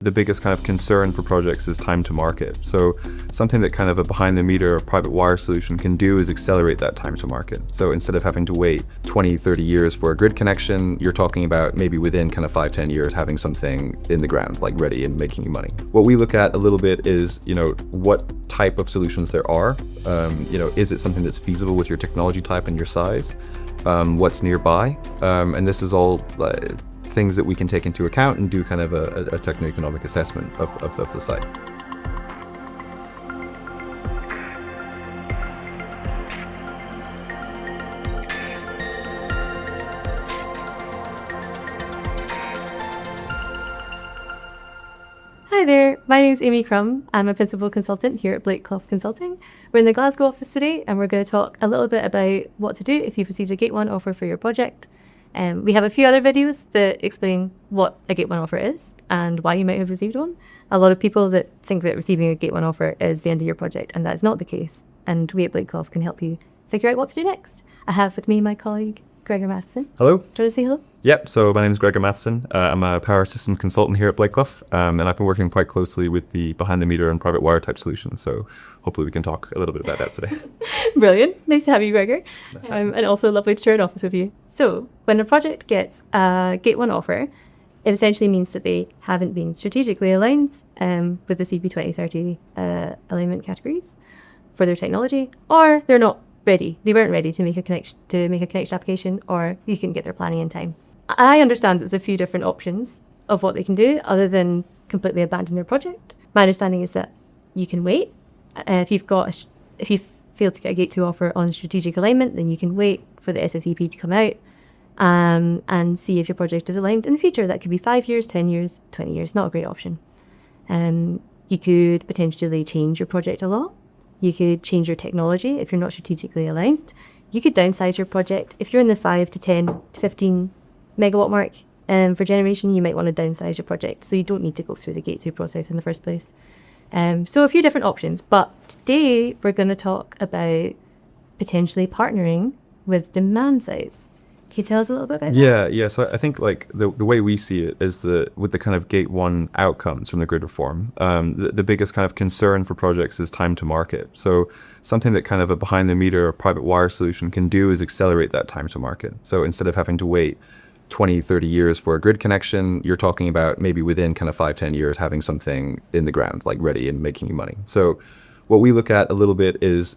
The biggest kind of concern for projects is time to market. So something that kind of a behind the meter or private wire solution can do is accelerate that time to market. So instead of having to wait 20, 30 years for a grid connection, you're talking about maybe within kind of 5, 10 years having something in the ground, like ready and making you money. What we look at a little bit is, what type of solutions there are. Is it something that's feasible with your technology type and your size? What's nearby? And this is all things that we can take into account and do kind of a techno-economic assessment of the site. Hi there, my name is Amy Crum. I'm a principal consultant here at Blake Clough Consulting. We're in the Glasgow office today and we're going to talk a little bit about what to do if you've received a Gate 1 offer for your project. We have a few other videos that explain what a Gate 1 offer is and why you might have received one. A lot of people that think that receiving a Gate 1 offer is the end of your project, and that's not the case. And we at Blake Clough can help you figure out what to do next. I have with me my colleague, Gregor Matheson. Hello. Do you want to say hello? Yep, so my name is Gregor Matheson. I'm a power system consultant here at Blake Clough, and I've been working quite closely with the behind the meter and private wire type solutions. So hopefully we can talk a little bit about that today. Brilliant. Nice to have you, Gregor. And also lovely to share an office with you. So when a project gets a Gate 1 offer, it essentially means that they haven't been strategically aligned with the CP 2030 alignment categories for their technology, or they're not ready. They weren't ready to make a connection application, or you couldn't get their planning in time. I understand there's a few different options of what they can do other than completely abandon their project. My understanding is that you can wait. If you've failed to get a Gate 2 offer on strategic alignment, then you can wait for the SSEP to come out and see if your project is aligned in the future. That could be 5 years, 10 years, 20 years. Not a great option. You could potentially change your project a lot. You could change your technology if you're not strategically aligned. You could downsize your project. If you're in the 5 to 10 to 15 megawatt mark for generation, you might want to downsize your project. So you don't need to go through the Gate 2 process in the first place. So a few different options. But today we're going to talk about potentially partnering with demand sites. Can you tell us a little bit about that? Yeah. So I think like the way we see it is that with the kind of Gate 1 outcomes from the grid reform, the biggest kind of concern for projects is time to market. So something that kind of a behind the meter or private wire solution can do is accelerate that time to market. So instead of having to wait 20, 30 years for a grid connection, you're talking about maybe within kind of 5, 10 years having something in the ground, like ready and making you money. So what we look at a little bit is,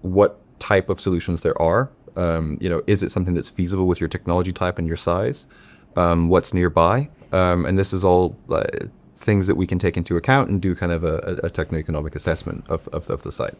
what type of solutions there are. Is it something that's feasible with your technology type and your size? What's nearby? And this is all things that we can take into account and do kind of a techno-economic assessment of the site.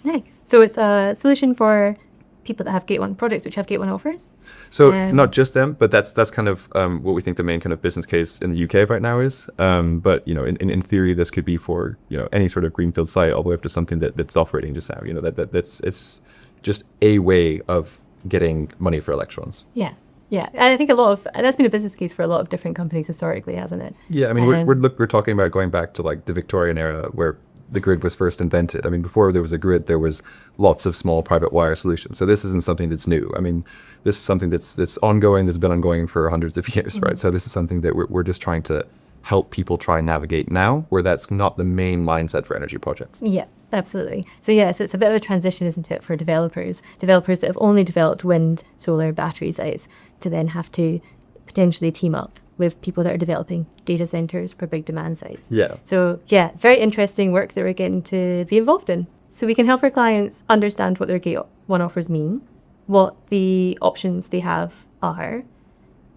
Nice. So it's a solution for people that have Gate 1 projects which have Gate 1 offers? So not just them, but that's kind of what we think the main kind of business case in the UK right now is. But in theory, this could be for any sort of greenfield site all the way up to something that's operating just now. It's just a way of getting money for electrons. Yeah. And I think that's been a business case for a lot of different companies historically, hasn't it? Yeah, I mean, we're talking about going back to like the Victorian era where the grid was first invented. I mean, before there was a grid, there was lots of small private wire solutions. So this isn't something that's new. I mean, this is something that's ongoing, that's been ongoing for hundreds of years, right? So this is something that we're just trying to help people try and navigate now, where that's not the main mindset for energy projects. Yeah, absolutely. So yes, it's a bit of a transition, isn't it, for developers that have only developed wind, solar, battery sites, to then have to potentially team up with people that are developing data centers for big demand sites. Yeah. So yeah, very interesting work that we're getting to be involved in. So we can help our clients understand what their Gate 1 offers mean, what the options they have are.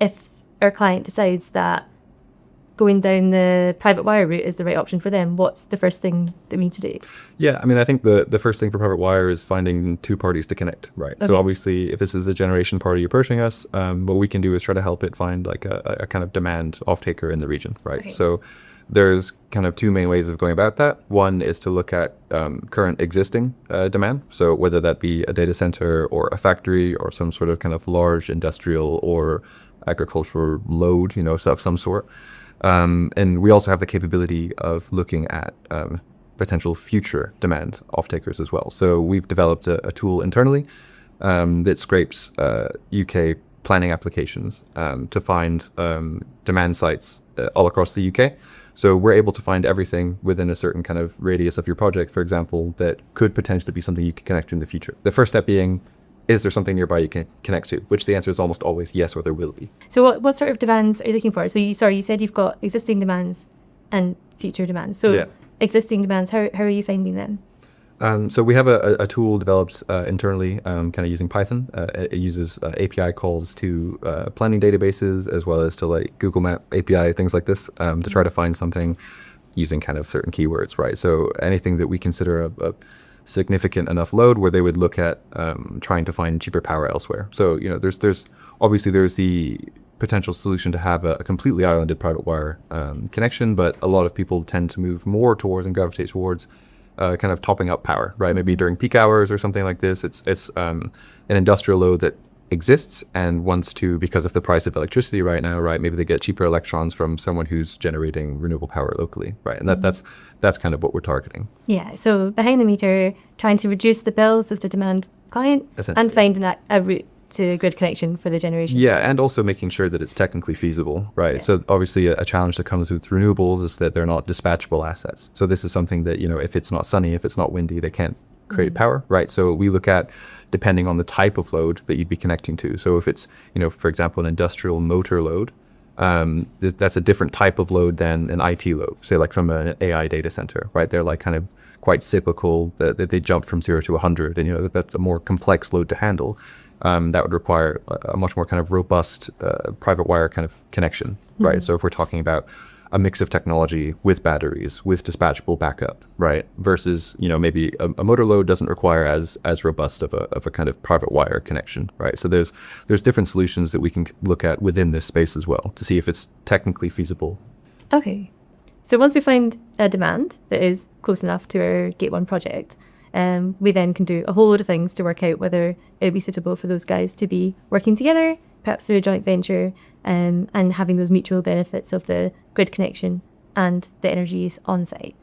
If our client decides that going down the private wire route is the right option for them, what's the first thing that we need to do? Yeah, I mean, I think the first thing for private wire is finding two parties to connect, right? Okay. So obviously, if this is a generation party approaching us, what we can do is try to help it find like a kind of demand off-taker in the region, right? Okay. So there's kind of two main ways of going about that. One is to look at current existing demand. So whether that be a data center or a factory or some sort of kind of large industrial or agricultural load, of some sort. And we also have the capability of looking at potential future demand off-takers as well. So we've developed a tool internally that scrapes UK planning applications to find demand sites all across the UK. So we're able to find everything within a certain kind of radius of your project, for example, that could potentially be something you could connect to in the future. The first step being, is there something nearby you can connect to? Which the answer is almost always yes, or there will be. So what sort of demands are you looking for? So you said you've got existing demands and future demands. So existing demands, how are you finding them? So we have a tool developed internally, kind of using Python. It uses API calls to planning databases, as well as to like Google Map API, things like this, to try to find something using kind of certain keywords, right? So anything that we consider a significant enough load where they would look at trying to find cheaper power elsewhere. So, there's obviously the potential solution to have a completely islanded private wire connection, but a lot of people tend to move more towards and gravitate towards kind of topping up power, right? Maybe during peak hours or something like this. It's an industrial load that exists and wants to, because of the price of electricity right now, right? Maybe they get cheaper electrons from someone who's generating renewable power locally, right? And that's kind of what we're targeting. Yeah. So behind the meter, trying to reduce the bills of the demand client and find a route to grid connection for the generation. Yeah, and also making sure that it's technically feasible, right? Yeah. So obviously a challenge that comes with renewables is that they're not dispatchable assets. So this is something that, if it's not sunny, if it's not windy, they can't create power, right? So we look at, depending on the type of load that you'd be connecting to. So if it's, for example, an industrial motor load, that's a different type of load than an IT load, say like from an AI data center, right? They're like kind of quite cyclical, that they jump from 0 to 100, and that's a more complex load to handle. That would require a much more kind of robust private wire kind of connection, right? So if we're talking about a mix of technology with batteries, with dispatchable backup, right? Versus, maybe a motor load doesn't require as robust of a kind of private wire connection, right? So there's different solutions that we can look at within this space as well to see if it's technically feasible. Okay. So once we find a demand that is close enough to our Gate 1 project, we then can do a whole load of things to work out whether it would be suitable for those guys to be working together, perhaps through a joint venture, and having those mutual benefits of the grid connection and the energy use on site.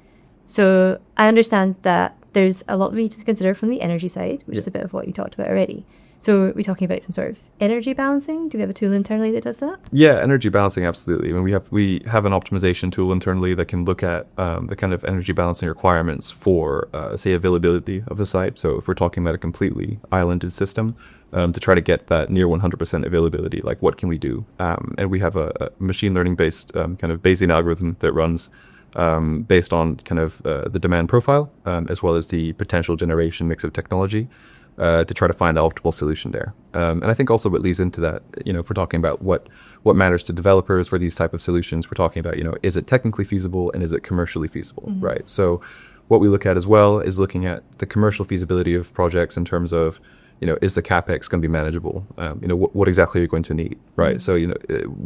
So I understand that there's a lot we need to consider from the energy side, which is a bit of what you talked about already. So are we talking about some sort of energy balancing? Do we have a tool internally that does that? Yeah, energy balancing, absolutely. I mean, we have an optimization tool internally that can look at the kind of energy balancing requirements for, say, availability of the site. So if we're talking about a completely islanded system, to try to get that near 100% availability, like what can we do? And we have a machine learning based kind of Bayesian algorithm that runs based on kind of the demand profile, as well as the potential generation mix of technology, to try to find the optimal solution there. And I think also what leads into that, if we're talking about what matters to developers for these type of solutions, we're talking about, is it technically feasible and is it commercially feasible, right? So what we look at as well is looking at the commercial feasibility of projects in terms of, is the CapEx going to be manageable? What exactly are you going to need, right? So,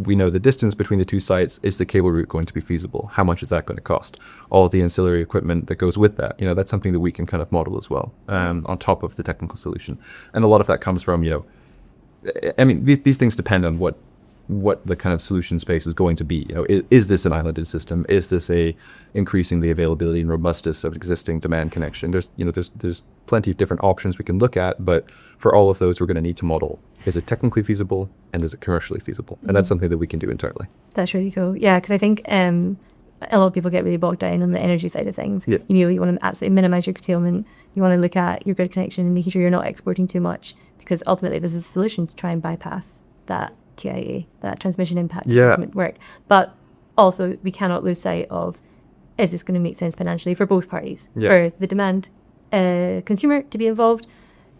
we know the distance between the two sites. Is the cable route going to be feasible? How much is that going to cost? All of the ancillary equipment that goes with that, that's something that we can kind of model as well, on top of the technical solution. And a lot of that comes from, these things depend on what the kind of solution space is going to be. Is this an islanded system? Is this increasing the availability and robustness of existing demand connection? There's plenty of different options we can look at, but for all of those, we're going to need to model, is it technically feasible and is it commercially feasible? And that's something that we can do internally. That's really cool. Yeah, because I think a lot of people get really bogged down on the energy side of things. Yeah. You want to absolutely minimize your curtailment. You want to look at your grid connection and making sure you're not exporting too much, because ultimately this is a solution to try and bypass that TIA, that transmission impact assessment work. But also we cannot lose sight of, is this going to make sense financially for both parties? For the demand consumer to be involved,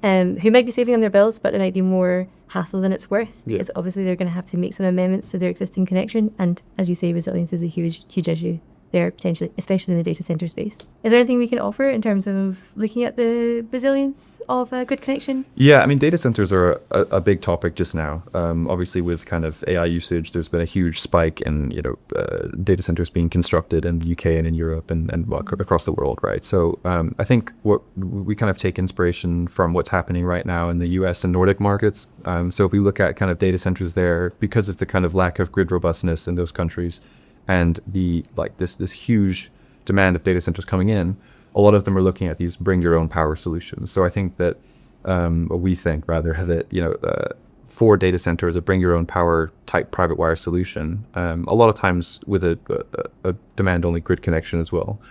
who might be saving on their bills, but it might be more hassle than it's worth, because obviously they're going to have to make some amendments to their existing connection. And as you say, resilience is a huge issue there, potentially, especially in the data center space. Is there anything we can offer in terms of looking at the resilience of a grid connection? Yeah, I mean, data centers are a big topic just now. Obviously, with kind of AI usage, there's been a huge spike in data centers being constructed in the UK and in Europe and across the world, right? So I think what we kind of take inspiration from what's happening right now in the US and Nordic markets. So if we look at kind of data centers there, because of the kind of lack of grid robustness in those countries, and this huge demand of data centers coming in, a lot of them are looking at these bring your own power solutions. So I think that we think rather that for data center as a bring your own power type private wire solution, a lot of times with a demand only grid connection as well,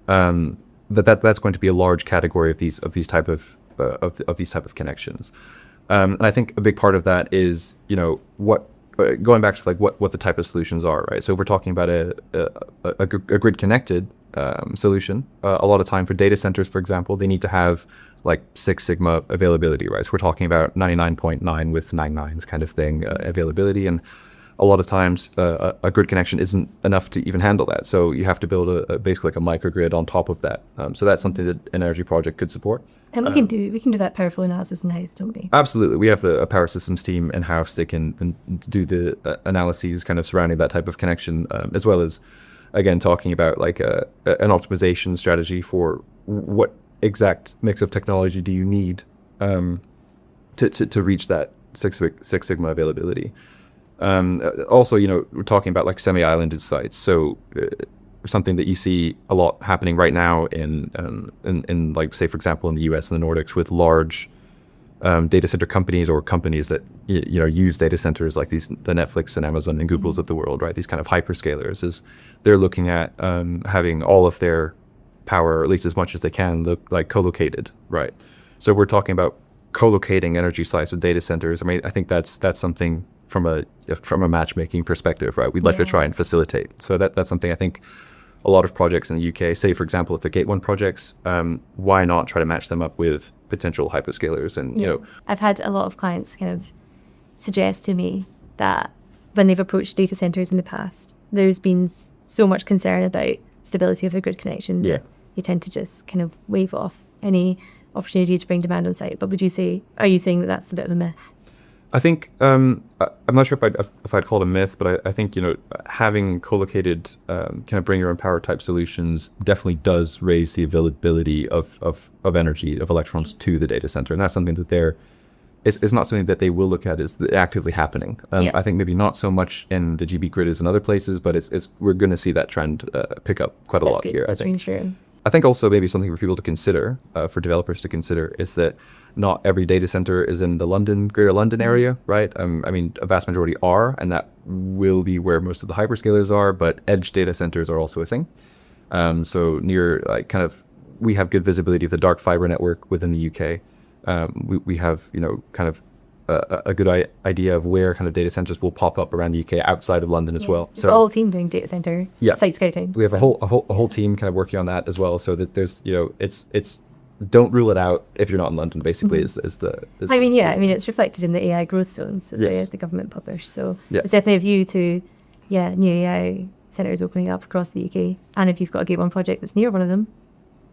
that's going to be a large category of these type of connections. And I think a big part of that is, going back to like what the type of solutions are, right? So if we're talking about a grid connected solution, a lot of time for data centers, for example, they need to have like 6 sigma availability, right? So we're talking about 99.9 with 99s kind of thing, availability. And a lot of times a grid connection isn't enough to even handle that. So you have to build basically like a microgrid on top of that. So that's something that an energy project could support. And we can do that power flow analysis in-house, don't we? Absolutely. We have a power systems team in-house. They can do the analyses kind of surrounding that type of connection, as well as, again, talking about like an optimization strategy for what exact mix of technology do you need to reach that Six Sigma availability. Also, we're talking about like semi-islanded sites. So something that you see a lot happening right now in like, say, for example, in the US and the Nordics with large data center companies or companies that use data centers like the Netflix and Amazon and Googles of the world, right? These kind of hyperscalers, is they're looking at having all of their power, or at least as much as they can, look like co-located, right? So we're talking about co-locating energy sites with data centers. I mean, I think that's something from a matchmaking perspective, right? We'd like to try and facilitate. So that's something I think a lot of projects in the UK, say for example, if they're Gate 1 projects, why not try to match them up with potential hyperscalers? And I've had a lot of clients kind of suggest to me that when they've approached data centers in the past, there's been so much concern about stability of a grid connection that you tend to just kind of wave off any opportunity to bring demand on site. But are you saying that that's a bit of a myth? I think I'm not sure if I'd call it a myth, but I think having co-located kind of bring your own power type solutions definitely does raise the availability of energy, of electrons to the data center, and that's something that it's not something that they will look at as actively happening. I think maybe not so much in the GB grid as in other places, but we're going to see that trend pick up quite a lot here. That's really true. I think also maybe something for people to consider, for developers to consider, is that not every data center is in the Greater London area, right? I mean, a vast majority are, and that will be where most of the hyperscalers are, but edge data centers are also a thing. So near, like, kind of, we have good visibility of the dark fiber network within the UK. We have, kind of a good idea of where kind of data centers will pop up around the UK outside of London as well. So the whole team doing data center site scouting. We have a whole team kind of working on that as well. So that there's it's don't rule it out if you're not in London. Basically, I mean it's reflected in the AI growth zones that the government published. So it's definitely a view to new AI centers opening up across the UK. And if you've got a Gate 1 project that's near one of them,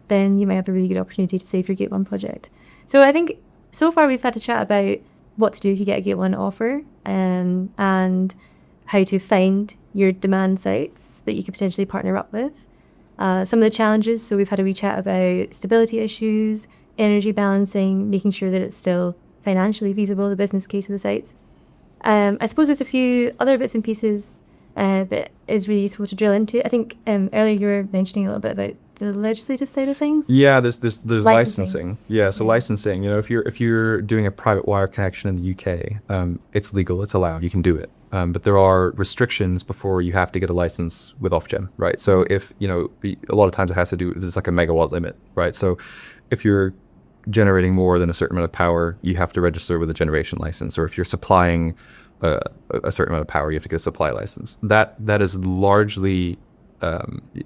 then you might have a really good opportunity to save your Gate 1 project. So I think so far we've had a chat about what to do if you get a Gate 1 offer, and how to find your demand sites that you could potentially partner up with. Some of the challenges, so we've had a wee chat about stability issues, energy balancing, making sure that it's still financially feasible, the business case of the sites. I suppose there's a few other bits and pieces that is really useful to drill into. I think earlier you were mentioning a little bit about the legislative side of things. Yeah, there's licensing. Yeah, so licensing. If you're doing a private wire connection in the UK, it's legal, it's allowed, you can do it. But there are restrictions before you have to get a license with Ofgem, right? So if a lot of times it has to do with, it's like a megawatt limit, right? So if you're generating more than a certain amount of power, you have to register with a generation license. Or if you're supplying a certain amount of power, you have to get a supply license. That is largely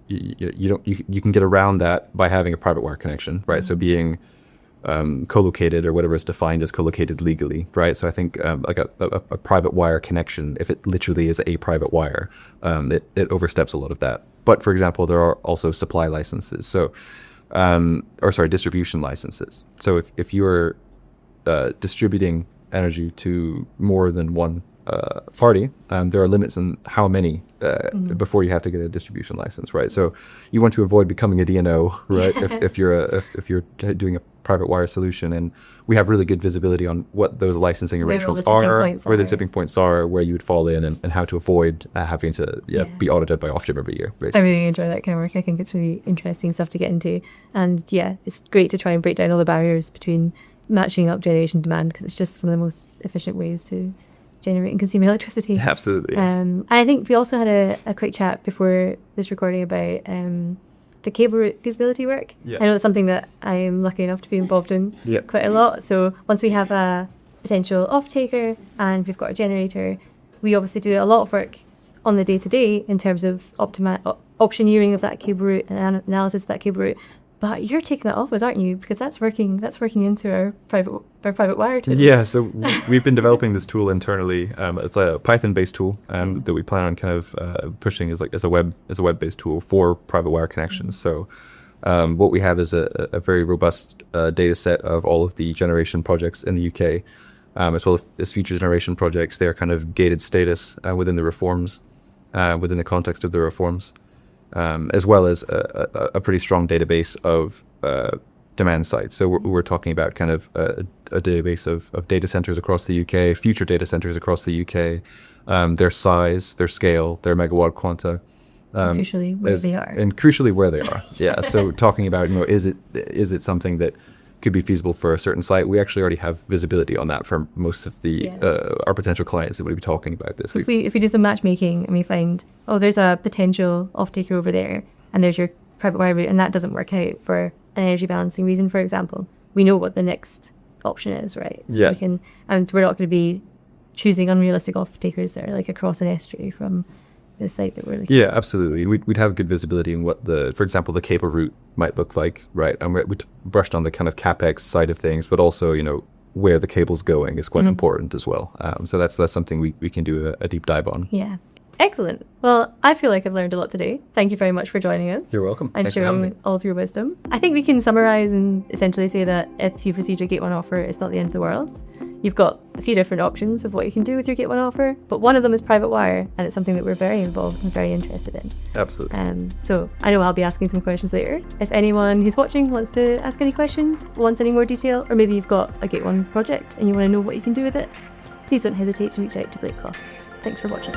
you can get around that by having a private wire connection, right? So being co-located, or whatever is defined as co-located legally, right? So I think like a private wire connection, if it literally is a private wire, it oversteps a lot of that. But for example, there are also supply licenses, so distribution licenses. So if you're distributing energy to more than one party, there are limits on how many before you have to get a distribution license, right? So you want to avoid becoming a DNO, right? if you're doing a private wire solution, and we have really good visibility on what those licensing arrangements are, where the tipping points are, where you would fall in, and how to avoid having to be audited by Ofgem every year. Basically. I really enjoy that kind of work. I think it's really interesting stuff to get into, and it's great to try and break down all the barriers between matching up generation demand because it's just one of the most efficient ways to generate and consume electricity. Absolutely. And I think we also had a quick chat before this recording about the cable route feasibility work. Yeah. I know it's something that I'm lucky enough to be involved in quite a lot. So once we have a potential off-taker and we've got a generator, we obviously do a lot of work on the day-to-day in terms of optioneering of that cable route and analysis of that cable route. But you're taking that off us, aren't you? Because that's working into our private wire too. Yeah, so we've been developing this tool internally. It's a Python-based tool that we plan on kind of pushing as a web-based tool for private wire connections. So what we have is a very robust data set of all of the generation projects in the UK, as well as future generation projects. They're kind of gated status within the reforms, within the context of the reforms. As well as a pretty strong database of demand sites. So we're talking about kind of a database of data centers across the UK, future data centers across the UK, their size, their scale, their megawatt quanta. Crucially, where they are. And crucially where they are. Yeah. So talking about, is it something that could be feasible for a certain site? We actually already have visibility on that for most of the our potential clients that would be talking about this. So if we do some matchmaking and we find, there's a potential off-taker over there and there's your private wire route and that doesn't work out for an energy balancing reason, for example, we know what the next option is, right? So we can, and we're not going to be choosing unrealistic off-takers there, like across an estuary from the site that we're looking at. Yeah, absolutely. We'd have good visibility in what for example, the cable route might look like, right? And we brushed on the kind of CapEx side of things, but also, where the cable's going is quite important as well. So that's something we can do a deep dive on. Yeah. Excellent. Well, I feel like I've learned a lot today. Thank you very much for joining us. You're welcome. And sharing all of your wisdom. I think we can summarize and essentially say that if you've received a Gate 1 offer, it's not the end of the world. You've got a few different options of what you can do with your Gate 1 offer, but one of them is private wire, and it's something that we're very involved and very interested in. Absolutely. So I know I'll be asking some questions later. If anyone who's watching wants to ask any questions, wants any more detail, or maybe you've got a Gate 1 project and you want to know what you can do with it, please don't hesitate to reach out to Blake Clough. Thanks for watching.